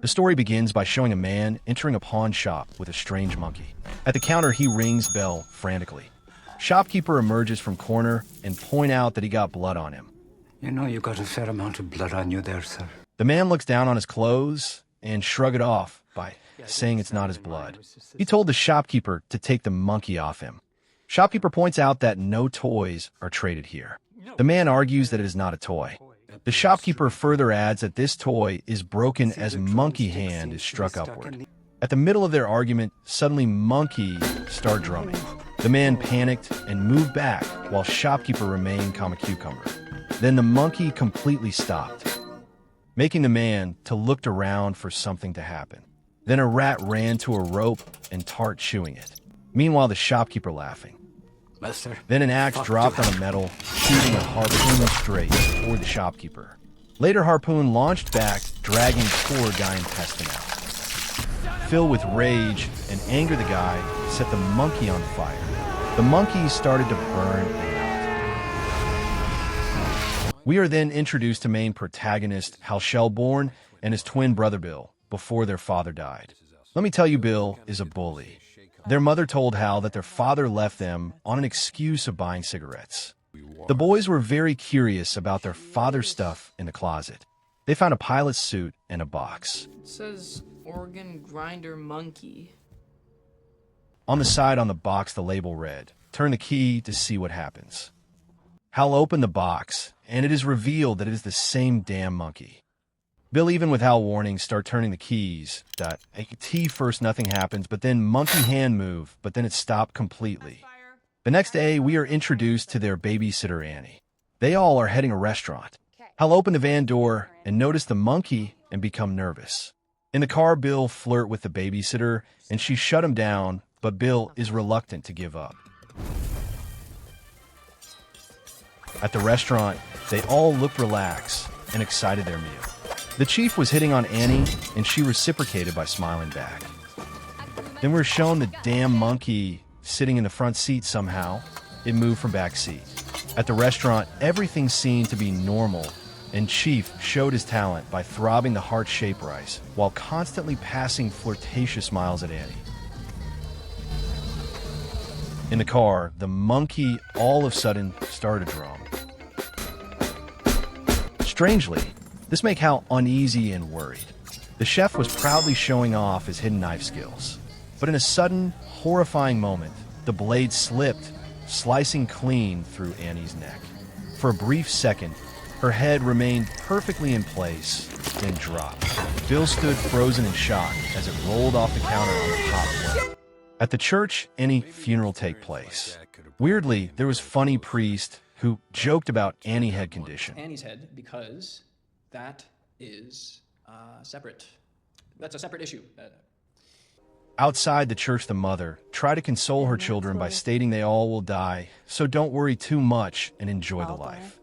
The story begins by showing a man entering a pawn shop with a strange monkey. At the counter, he rings bell frantically. Shopkeeper emerges from corner and point out that he got blood on him. You know you got a fair amount of blood on you there, sir. The man looks down on his clothes and shrugs it off by saying it's not his blood. He told the shopkeeper to take the monkey off him. Shopkeeper points out that no toys are traded here. The man argues that it is not a toy. The shopkeeper further adds that this toy is broken as monkey hand is struck upward. At the middle of their argument, suddenly monkey start drumming. The man panicked and moved back while shopkeeper remained calm a cucumber. Then the monkey completely stopped, making the man to look around for something to happen. Then a rat ran to a rope and start chewing it. Meanwhile, the shopkeeper laughing. Mister, Then an axe dropped on a metal, shooting a harpoon straight toward the shopkeeper. Later, harpoon launched back, dragging poor guy intestine out. Filled with rage and anger, the guy set the monkey on fire. The monkey started to burn and melt. We are then introduced to main protagonist Hal Shelbourne and his twin brother Bill before their father died. Let me tell you, Bill is a bully. Their mother told Hal that their father left them on an excuse of buying cigarettes. The boys were very curious about their father's stuff in the closet. They found a pilot's suit and a box. It says organ grinder monkey. On the side on the box, the label read, "Turn the key to see what happens." Hal opened the box, and it is revealed that it is the same damn monkey. Bill, even without warning, start turning the keys. T first, nothing happens, but then monkey hand move, but then it stopped completely. The next day, we are introduced to their babysitter, Annie. They all are heading a restaurant. Hal opened the van door and noticed the monkey and become nervous. In the car, Bill flirt with the babysitter, and she shut him down, but Bill is reluctant to give up. At the restaurant, they all looked relaxed and excited their meal. The chief was hitting on Annie, and she reciprocated by smiling back. Then we're shown the damn monkey sitting in the front seat somehow. It moved from back seat. At the restaurant, everything seemed to be normal, and Chief showed his talent by throbbing the heart-shaped rice while constantly passing flirtatious smiles at Annie. In the car, the monkey all of a sudden started to drum. Strangely, this made Hal uneasy and worried. The chef was proudly showing off his hidden knife skills. But in a sudden, horrifying moment, the blade slipped, slicing clean through Annie's neck. For a brief second, her head remained perfectly in place, then dropped. Bill stood frozen in shock as it rolled off the counter on the top floor. At the church, Annie's funeral take place. Weirdly, there was funny priest who joked about Annie's head condition. Annie's head, because that is separate. That's a separate issue. Outside the church, the mother tried to console her children by stating they all will die, so don't worry too much and enjoy the life.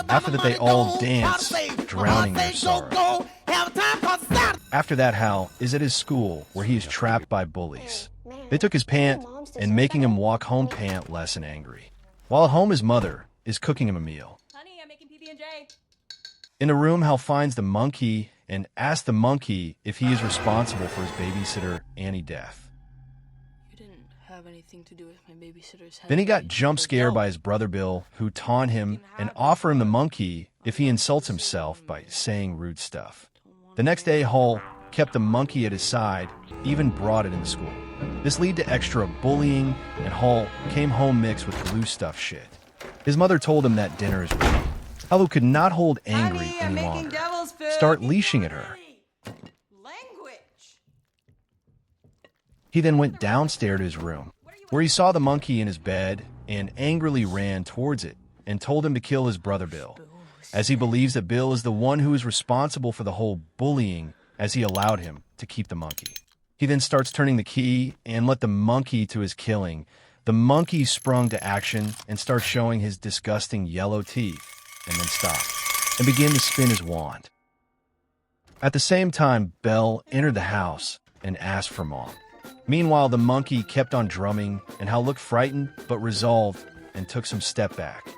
After that, they all dance, drowning their sorrow. After that, Hal is at his school, where he is trapped by bullies. They took his pant and making him walk home pantless and angry. While at home, his mother is cooking him a meal. Honey, I'm making PB&J. In a room, Hal finds the monkey and asks the monkey if he is responsible for his babysitter Annie's death. You didn't have anything to do with my babysitter's head. Then he got jump scared by his brother Bill, who taunt him and offer him the monkey if he insults himself by saying rude stuff. The next day, Hal kept the monkey at his side, even brought it into school. This led to extra bullying, and Hal came home mixed with glue stuff shit. His mother told him that dinner is ready. Hal could not hold angry any longer. Start leashing at her. Language. He then went downstairs to his room, where he saw the monkey in his bed and angrily ran towards it and told him to kill his brother Bill, as he believes that Bill is the one who is responsible for the whole bullying, as he allowed him to keep the monkey. He then starts turning the key and led the monkey to his killing. The monkey sprung to action and starts showing his disgusting yellow teeth, and then stopped and began to spin his wand. At the same time, Belle entered the house and asked for Mom. Meanwhile, the monkey kept on drumming, and Hal looked frightened but resolved and took some step back.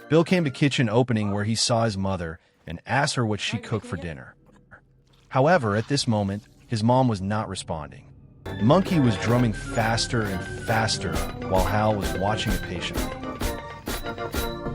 Bill came to kitchen opening where he saw his mother and asked her what she cooked for dinner. However, at this moment, his mom was not responding. The monkey was drumming faster and faster while Hal was watching it patiently.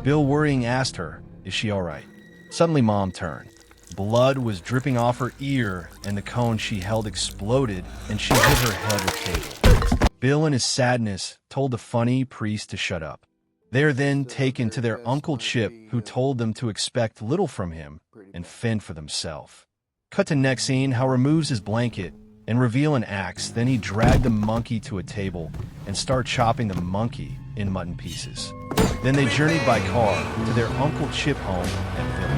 Bill, worrying, asked her, "Is she all right?" Suddenly, Mom turned. Blood was dripping off her ear, and the cone she held exploded, and she hit her head with tape. Bill, in his sadness, told the funny priest to shut up. They are then taken to their Uncle Chip, who told them to expect little from him and fend for themselves. Cut to next scene. Hal removes his blanket and reveal an axe. Then he dragged the monkey to a table and start chopping the monkey in mutton pieces. Then they journeyed by car to their Uncle Chip home and village.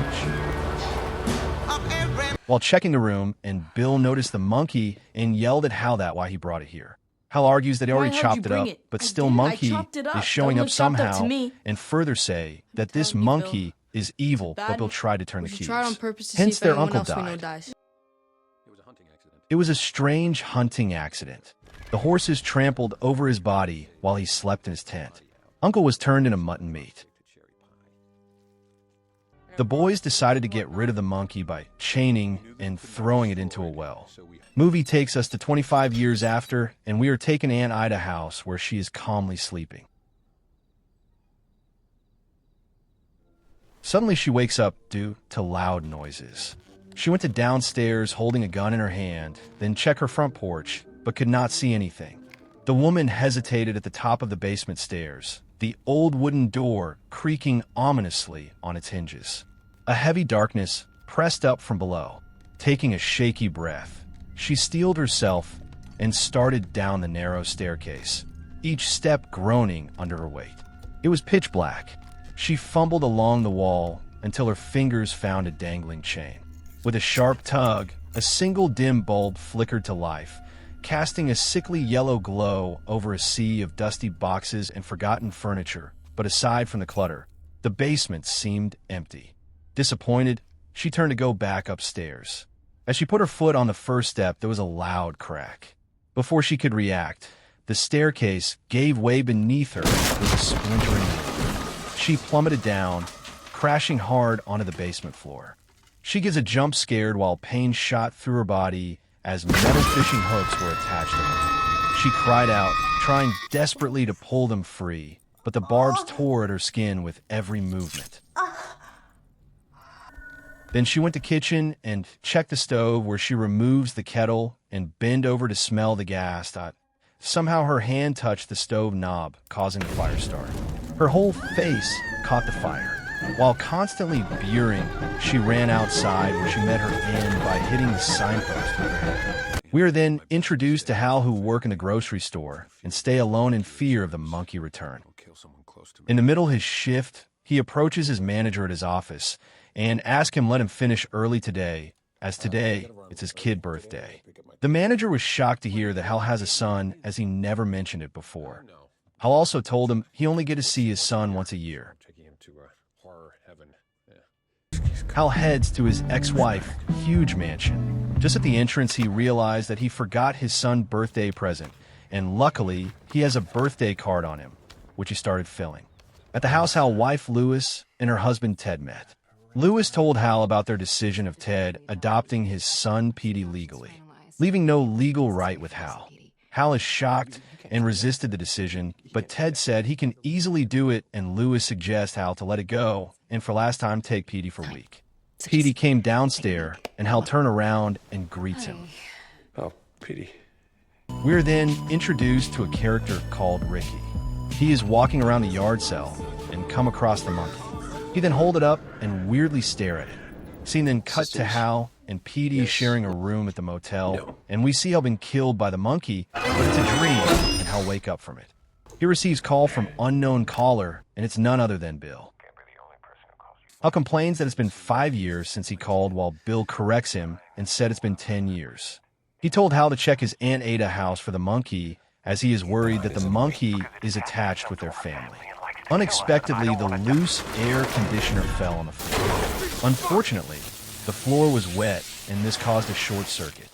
While checking the room, and Bill noticed the monkey and yelled at Hal that why he brought it here. Hal argues that he already chopped it up, but still monkey is showing up somehow, and further say that this monkey is evil, but Bill tried to turn the keys. Hence their uncle died. It was a strange hunting accident. The horses trampled over his body while he slept in his tent. Uncle was turned into mutton meat. The boys decided to get rid of the monkey by chaining and throwing it into a well. Movie takes us to 25 years after, and we are taken to Aunt Ida's house where she is calmly sleeping. Suddenly she wakes up due to loud noises. She went to downstairs holding a gun in her hand, then checked her front porch, but could not see anything. The woman hesitated at the top of the basement stairs, the old wooden door creaking ominously on its hinges. A heavy darkness pressed up from below. Taking a shaky breath, she steeled herself and started down the narrow staircase, each step groaning under her weight. It was pitch black. She fumbled along the wall until her fingers found a dangling chain. With a sharp tug, a single dim bulb flickered to life, casting a sickly yellow glow over a sea of dusty boxes and forgotten furniture. But aside from the clutter, the basement seemed empty. Disappointed, she turned to go back upstairs. As she put her foot on the first step, there was a loud crack. Before she could react, the staircase gave way beneath her with a splintering room. She plummeted down, crashing hard onto the basement floor. She gives a jump scared while pain shot through her body as metal fishing hooks were attached to her. She cried out, trying desperately to pull them free, but the barbs tore at her skin with every movement. Then she went to the kitchen and checked the stove, where she removes the kettle and bent over to smell the gas. Somehow her hand touched the stove knob, causing the fire start. Her whole face caught the fire. While constantly beering, she ran outside, where she met her end by hitting the signpost with her head. We are then introduced to Hal, who work in the grocery store and stay alone in fear of the monkey return. In the middle of his shift, he approaches his manager at his office and asks him let him finish early today, as today it's his kid's birthday. The manager was shocked to hear that Hal has a son, as he never mentioned it before. Hal also told him he only get to see his son once a year. Hal heads to his ex-wife, huge mansion. Just at the entrance, he realized that he forgot his son's birthday present, and luckily, he has a birthday card on him, which he started filling. At the house, Hal's wife, Lewis, and her husband, Ted, met. Lewis told Hal about their decision of Ted adopting his son, Petey, legally, leaving no legal right with Hal. Hal is shocked and resisted the decision, but Ted said he can easily do it, and Lewis suggests Hal to let it go and for last time take Petey for a week. Petey came downstairs, and Hal turned around and greets him. Oh, Petey. We're then introduced to a character called Ricky. He is walking around the yard cell and come across the monkey. He then hold it up and weirdly stare at it. Scene then cut to Hal and Petey sharing a room at the motel, and we see Hal been killed by the monkey, but it's a dream, and Hal wake up from it. He receives call from unknown caller, and it's none other than Bill. Hal complains that it's been 5 years since he called, while Bill corrects him and said it's been 10 years. He told Hal to check his Aunt Ada's house for the monkey, as he is worried that the monkey is attached with their family. Unexpectedly, the loose air conditioner fell on the floor. Unfortunately, the floor was wet, and this caused a short circuit.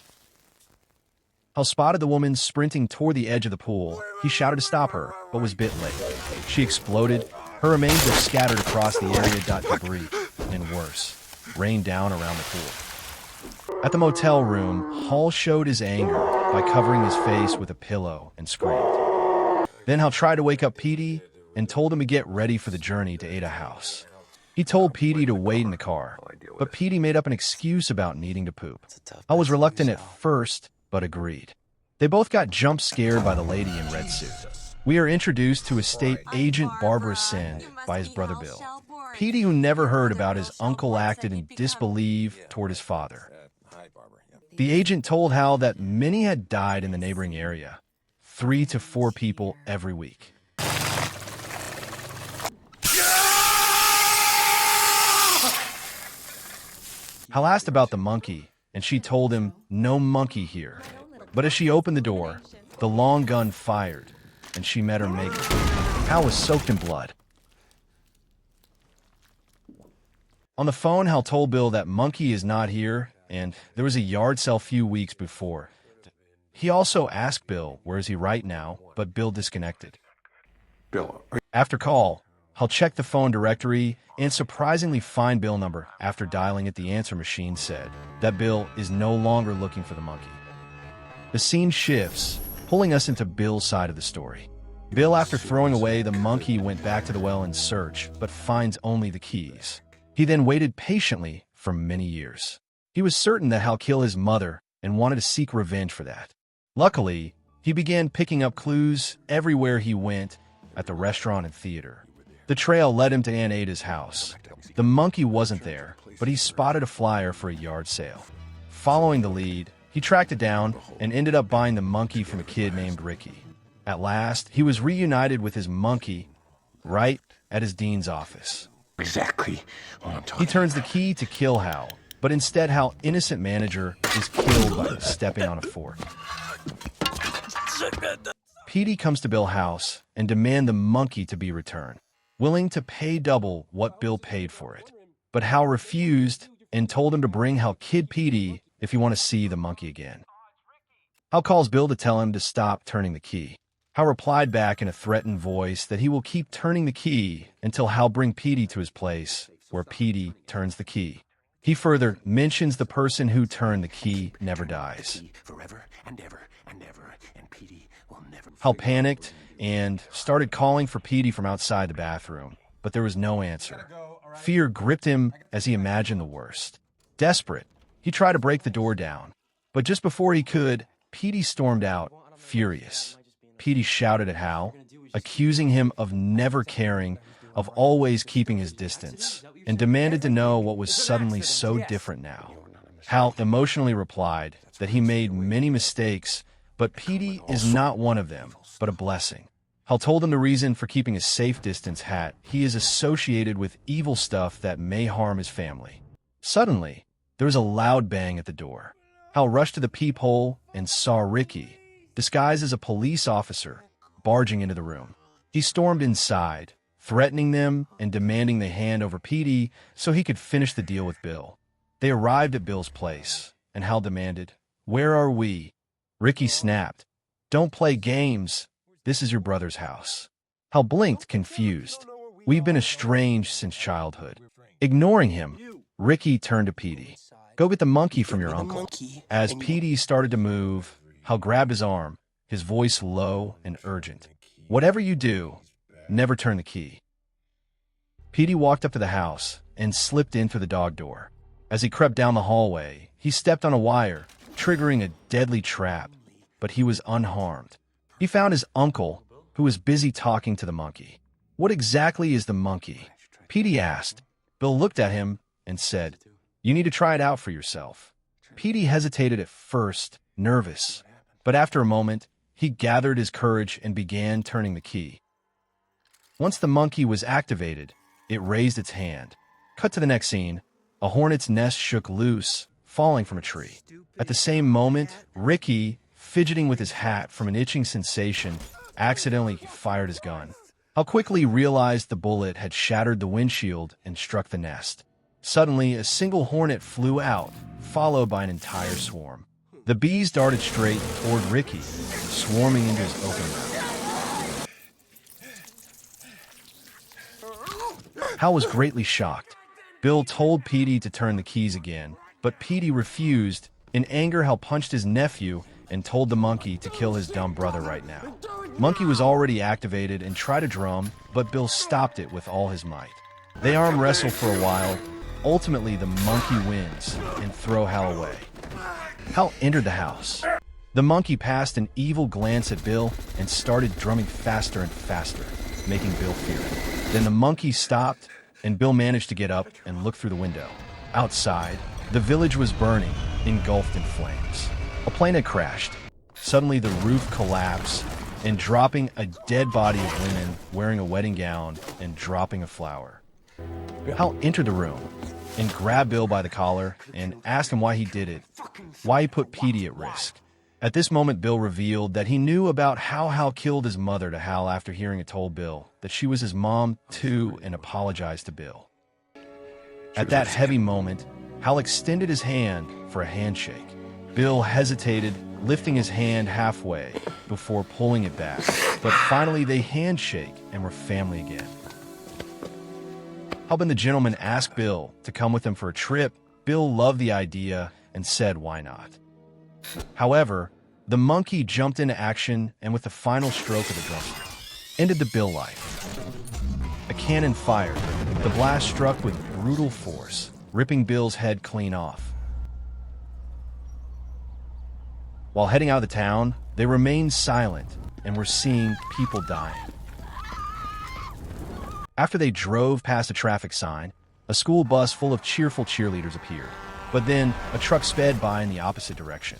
Hal spotted the woman sprinting toward the edge of the pool. He shouted to stop her, but was a bit late. She exploded. Her remains are scattered across the area. Debris, and worse. rained down around the pool. At the motel room, Hall showed his anger by covering his face with a pillow and screamed. Then Hal tried to wake up Petey and told him to get ready for the journey to Ada House. He told Petey to wait in the car, but Petey made up an excuse about needing to poop. Hal was reluctant at first, but agreed. They both got jump scared by the lady in red suit. We are introduced to Estate Agent Barbara Send by his brother Bill. Petey, who never heard about his uncle, acted in disbelief toward his father. The agent told Hal that many had died in the neighboring area, 3 to 4 people every week. Hal asked about the monkey, and she told him no monkey here. But as she opened the door, the long gun fired, and she met her maker. Hal was soaked in blood. On the phone, Hal told Bill that Monkey is not here, and there was a yard sale a few weeks before. He also asked Bill where is he right now, but Bill disconnected. After call, Hal checked the phone directory and surprisingly find Bill number after dialing it. The answer machine said that Bill is no longer looking for the monkey. The scene shifts, pulling us into Bill's side of the story. Bill, after throwing away the monkey, went back to the well in search, but finds only the keys. He then waited patiently for many years. He was certain that Hal killed his mother and wanted to seek revenge for that. Luckily, he began picking up clues everywhere he went, at the restaurant and theater. The trail led him to Aunt Ada's house. The monkey wasn't there, but he spotted a flyer for a yard sale. Following the lead, he tracked it down and ended up buying the monkey from a kid named Ricky. At last, he was reunited with his monkey right at his dean's office. Exactly what I'm talking He turns the key to kill Hal, but instead Hal's innocent manager is killed by stepping on a fork. Petey comes to Bill's house and demands the monkey to be returned, willing to pay double what Bill paid for it. But Hal refused and told him to bring Hal Kid Petey if he want to see the monkey again. Hal calls Bill to tell him to stop turning the key. Hal replied back in a threatened voice that he will keep turning the key until Hal bring Petey to his place, where Petey turns the key. He further mentions the person who turned the key never dies. forever and ever and ever, and Petey will never. Hal panicked and started calling for Petey from outside the bathroom, but there was no answer. Fear gripped him as he imagined the worst. Desperate, he tried to break the door down, but just before he could, Petey stormed out, furious. Petey shouted at Hal, accusing him of never caring, of always keeping his distance, and demanded to know what was suddenly so different now. Hal emotionally replied that he made many mistakes, but Petey is not one of them, but a blessing. Hal told him the reason for keeping a safe distance hat. He is associated with evil stuff that may harm his family. Suddenly, there was a loud bang at the door. Hal rushed to the peephole and saw Ricky, disguised as a police officer, barging into the room. He stormed inside, threatening them and demanding they hand over Petey so he could finish the deal with Bill. They arrived at Bill's place, and Hal demanded, "Where are we?" Ricky snapped, "Don't play games. This is your brother's house." Hal blinked, confused. "We've been estranged since childhood." Ignoring him, Ricky turned to Petey. "Go get the monkey from your uncle." As Petey started to move, Hal grabbed his arm, his voice low and urgent. "Whatever you do, never turn the key." Petey walked up to the house and slipped in through the dog door. As he crept down the hallway, he stepped on a wire, triggering a deadly trap, but he was unharmed. He found his uncle, who was busy talking to the monkey. "What exactly is the monkey?" Petey asked. Bill looked at him and said, "You need to try it out for yourself." Petey hesitated at first, nervous, but after a moment, he gathered his courage and began turning the key. Once the monkey was activated, it raised its hand. Cut to the next scene. A hornet's nest shook loose, falling from a tree. At the same moment, Ricky, fidgeting with his hat from an itching sensation, accidentally fired his gun. Hal quickly realized the bullet had shattered the windshield and struck the nest. Suddenly, a single hornet flew out, followed by an entire swarm. The bees darted straight toward Ricky, swarming into his open mouth. Hal was greatly shocked. Bill told Petey to turn the keys again, but Petey refused. In anger, Hal punched his nephew and told the monkey to kill his dumb brother right now. Monkey was already activated and tried to drum, but Bill stopped it with all his might. They arm wrestle for a while. Ultimately, the monkey wins and throw Hal away. Hal entered the house. The monkey passed an evil glance at Bill and started drumming faster and faster, making Bill fear it. Then the monkey stopped, and Bill managed to get up and look through the window. Outside, the village was burning, engulfed in flames. A plane had crashed. Suddenly, the roof collapsed, and dropping a dead body of women wearing a wedding gown and dropping a flower. Hal entered the room and grabbed Bill by the collar and asked him why he did it, why he put Petey at risk. At this moment, Bill revealed that he knew about how Hal killed his mother to Hal after hearing it told Bill that she was his mom too, and apologized to Bill. At that heavy moment, Hal extended his hand for a handshake. Bill hesitated, lifting his hand halfway before pulling it back, but finally they handshake and were family again. Hal and the gentleman asked Bill to come with him for a trip. Bill loved the idea and said why not. However, the monkey jumped into action and with the final stroke of the drumstick, ended the Bill life. A cannon fired. The blast struck with brutal force, ripping Bill's head clean off. While heading out of the town, they remained silent and were seeing people dying. After they drove past a traffic sign, a school bus full of cheerful cheerleaders appeared, but then a truck sped by in the opposite direction.